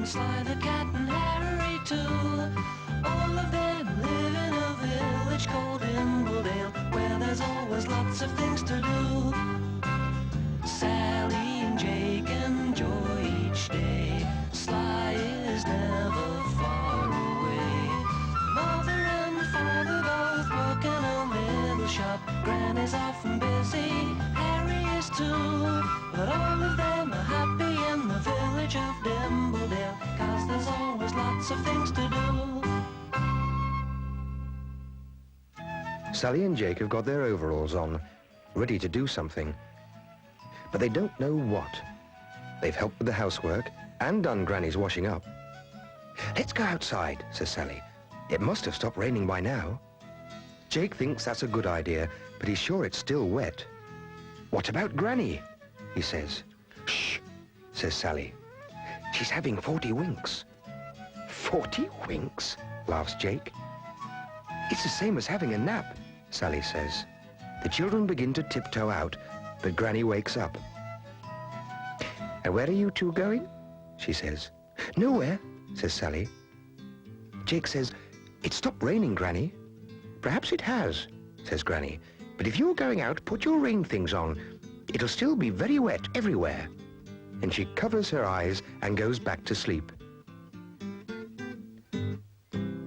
Sly the cat and Harry too. All of them live in a village called Imbledale, where there's always lots of things to do. Sally and Jake enjoy each day. Sly is never far away. Mother and father both work in a little shop. Granny's often busy, Harry is too. But all of them are happy in the village of Dimbledale, 'cause there's always lots of things to do. Sally and Jake have got their overalls on, ready to do something. But they don't know what. They've helped with the housework and done Granny's washing up. "Let's go outside," says Sally. "It must have stopped raining by now." Jake thinks that's a good idea, but he's sure it's still wet. "What about Granny?" he says. "Shh," says Sally. "She's having 40 winks." 40 winks? Laughs Jake. "It's the same as having a nap," Sally says. The children begin to tiptoe out, but Granny wakes up. "And where are you two going?" she says. "Nowhere," says Sally. Jake says, "It stopped raining, Granny." "Perhaps it has," says Granny. "But if you're going out, put your rain things on. It'll still be very wet everywhere." And she covers her eyes and goes back to sleep.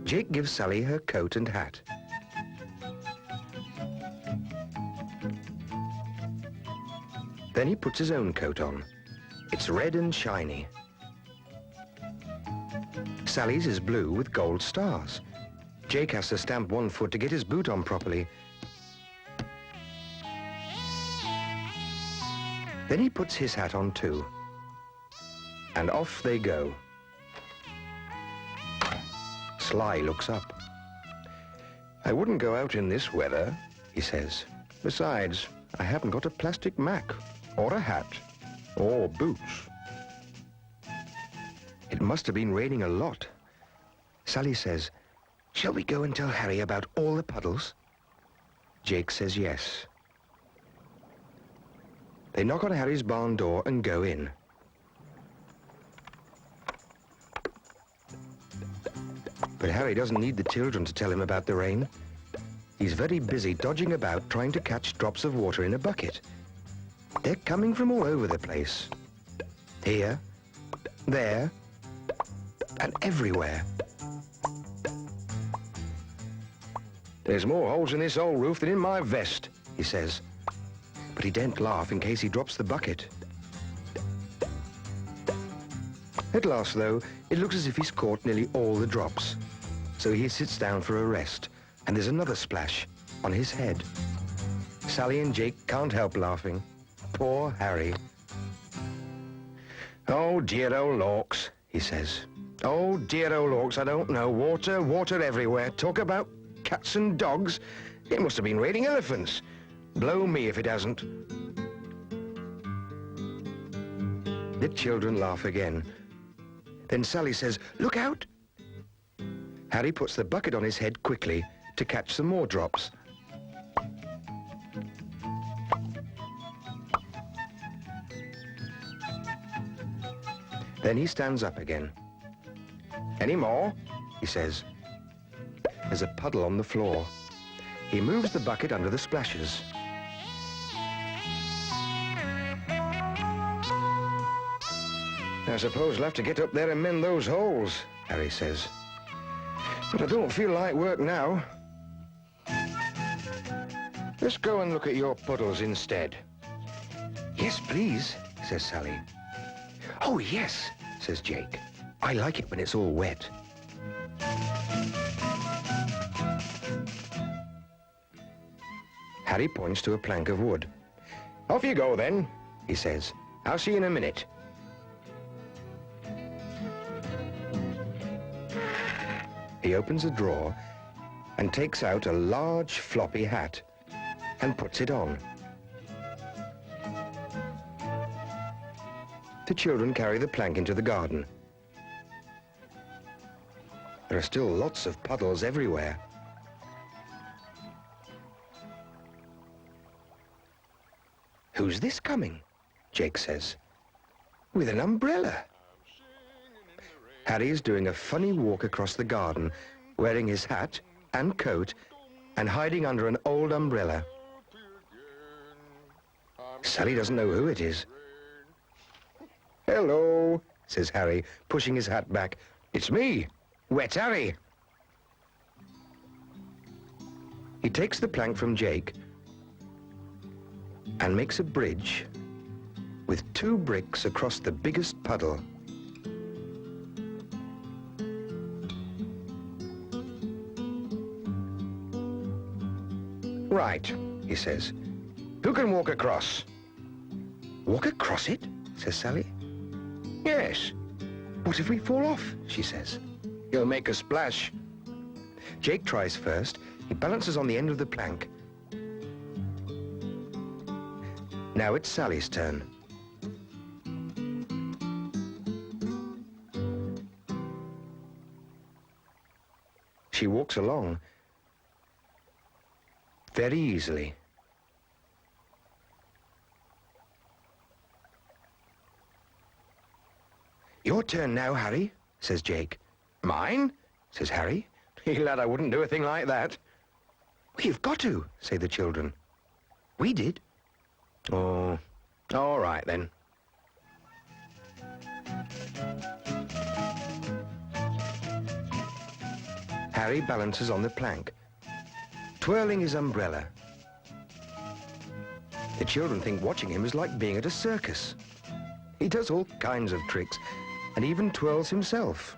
Jake gives Sally her coat and hat. Then he puts his own coat on. It's red and shiny. Sally's is blue with gold stars. Jake has to stamp one foot to get his boot on properly. Then he puts his hat on too. And off they go. Sly looks up. "I wouldn't go out in this weather," he says. "Besides, I haven't got a plastic Mac, or a hat, or boots." It must have been raining a lot. Sally says, "Shall we go and tell Harry about all the puddles?" Jake says yes. They knock on Harry's barn door and go in. But Harry doesn't need the children to tell him about the rain. He's very busy dodging about trying to catch drops of water in a bucket. They're coming from all over the place. Here, there, and everywhere. "There's more holes in this old roof than in my vest," he says. But he daren't laugh in case he drops the bucket. At last, though, it looks as if he's caught nearly all the drops. So he sits down for a rest, and there's another splash on his head. Sally and Jake can't help laughing. Poor Harry. "Oh, dear old Lawks," he says. "Oh, dear old Lawks, I don't know. Water, water everywhere. Talk about cats and dogs. It must have been raining elephants. Blow me if it hasn't." The children laugh again. Then Sally says, "Look out!" Harry puts the bucket on his head quickly to catch some more drops. Then he stands up again. "Any more?" he says. There's a puddle on the floor. He moves the bucket under the splashes. "I suppose I'll have to get up there and mend those holes," Harry says. "But I don't feel like work now. Let's go and look at your puddles instead." "Yes, please," says Sally. "Oh, yes," says Jake. "I like it when it's all wet." Harry points to a plank of wood. "Off you go then," he says. "I'll see you in a minute." He opens a drawer and takes out a large floppy hat and puts it on. The children carry the plank into the garden. There are still lots of puddles everywhere. "Who's this coming?" Jake says. "With an umbrella." Harry is doing a funny walk across the garden, wearing his hat and coat and hiding under an old umbrella. Sally doesn't know who it is. "Hello," says Harry, pushing his hat back. "It's me, Wet Harry." He takes the plank from Jake and makes a bridge with 2 bricks across the biggest puddle. "Right," he says. "Who can walk across?" "Walk across it?" says Sally. "Yes." "What if we fall off?" she says. "You'll make a splash." Jake tries first. He balances on the end of the plank. Now it's Sally's turn. She walks along very easily. "Your turn now, Harry," says Jake. "Mine?" says Harry. "Lad, I wouldn't do a thing like that." "Well, you've got to," say the children. "We did." "Oh, all right then." Harry balances on the plank, twirling his umbrella. The children think watching him is like being at a circus. He does all kinds of tricks and even twirls himself.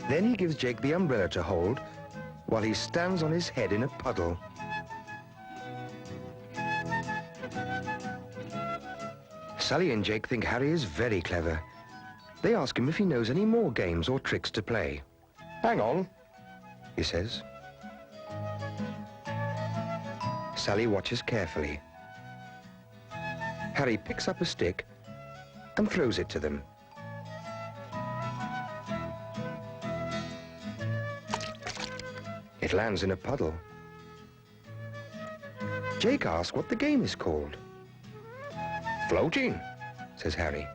Then he gives Jake the umbrella to hold while he stands on his head in a puddle. Sally and Jake think Harry is very clever. They ask him if he knows any more games or tricks to play. "Hang on," he says. Sally watches carefully. Harry picks up a stick and throws it to them. It lands in a puddle. Jake asks what the game is called. "Floating," says Harry.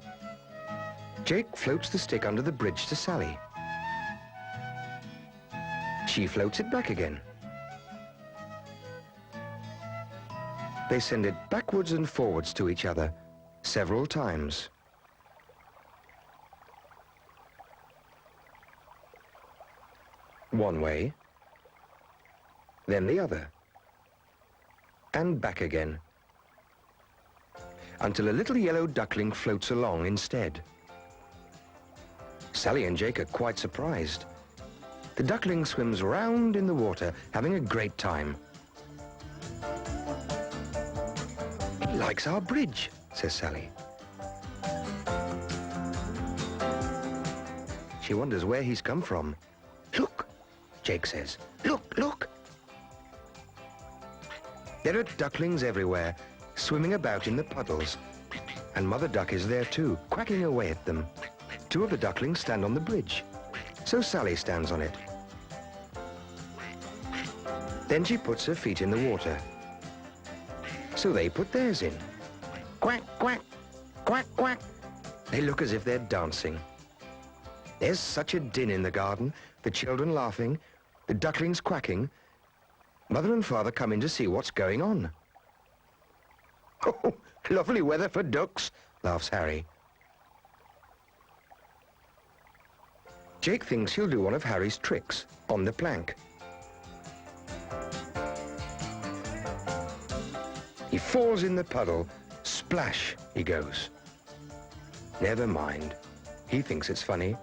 Jake floats the stick under the bridge to Sally. She floats it back again. They send it backwards and forwards to each other several times. One way, then the other, and back again, until a little yellow duckling floats along instead. Sally and Jake are quite surprised. The duckling swims round in the water, having a great time. "He likes our bridge," says Sally. She wonders where he's come from. "Look," Jake says. "Look, look." There are ducklings everywhere, swimming about in the puddles. And Mother Duck is there too, quacking away at them. 2 of the ducklings stand on the bridge, so Sally stands on it. Then she puts her feet in the water, so they put theirs in. Quack, quack, quack, quack. They look as if they're dancing. There's such a din in the garden, the children laughing, the ducklings quacking. Mother and Father come in to see what's going on. "Oh, lovely weather for ducks," laughs Harry. Jake thinks he'll do one of Harry's tricks on the plank. He falls in the puddle. Splash, he goes. Never mind. He thinks it's funny.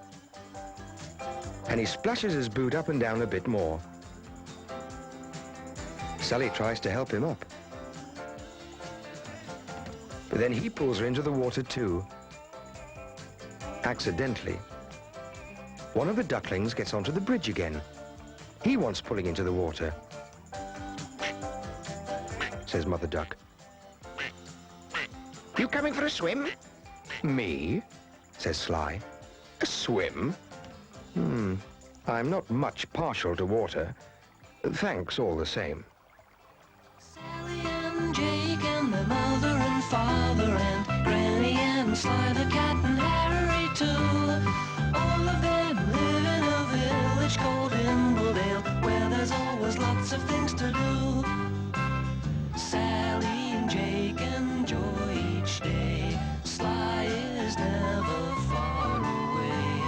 And he splashes his boot up and down a bit more. Sally tries to help him up. But then he pulls her into the water too. Accidentally. One of the ducklings gets onto the bridge again. He wants pulling into the water, says Mother Duck. "You coming for a swim?" "Me?" says Sly. "A swim? I'm not much partial to water. Thanks all the same. Sally and Jake and their mother and father and Granny and Sly the cat and Harry too. All of them live in a village called Imbledale, where there's always lots of things to do. Sally and Jake enjoy each day. Sly is never far away.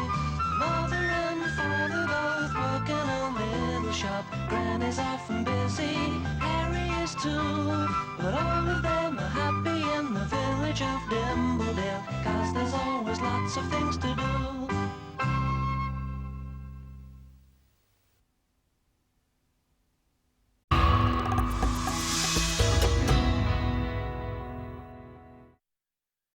Mother and father both work in a little shop. Granny's often busy, Harry is too. But all of them are happy in the village of Dimbledale, 'cause there's always lots of things to do.